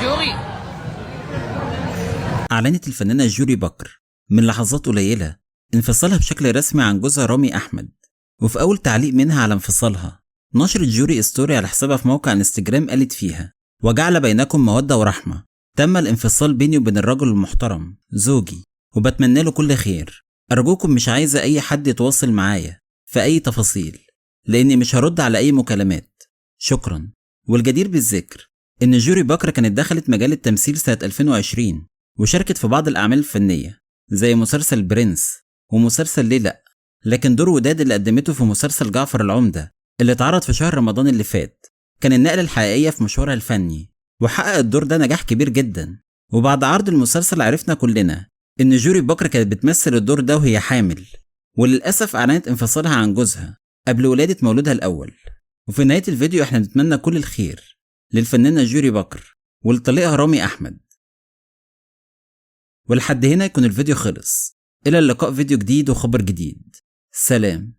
جوري. أعلنت الفنانة جوري بكر من لحظات قليلة انفصالها بشكل رسمي عن جوزها رامي أحمد. وفي أول تعليق منها على انفصالها نشرت جوري ستوري على حسابها في موقع انستجرام قالت فيها: وجعل بينكم مودة ورحمة. تم الانفصال بيني وبين الرجل المحترم زوجي، وبتمنى له كل خير. أرجوكم مش عايزة أي حد يتواصل معايا في أي تفاصيل، لأني مش هرد على أي مكالمات. شكرا. والجدير بالذكر إن جوري بكر كانت دخلت مجال التمثيل سنة 2020 وشاركت في بعض الأعمال الفنية زي مسلسل برنس ومسلسل ليه لأ، لكن دور وداد اللي قدمته في مسلسل جعفر العمدة اللي اتعرض في شهر رمضان اللي فات كان النقلة الحقيقية في مشوارها الفني، وحقق الدور ده نجاح كبير جدا. وبعد عرض المسلسل عرفنا كلنا إن جوري بكر كانت بتمثل الدور ده وهي حامل، وللأسف أعلنت انفصالها عن جوزها قبل ولادة مولودها الأول. وفي نهاية الفيديو احنا نتمنى كل الخير للفنانة جوري بكر ولطليقها رامي أحمد. ولحد هنا يكون الفيديو خلص. إلى اللقاء فيديو جديد وخبر جديد. سلام.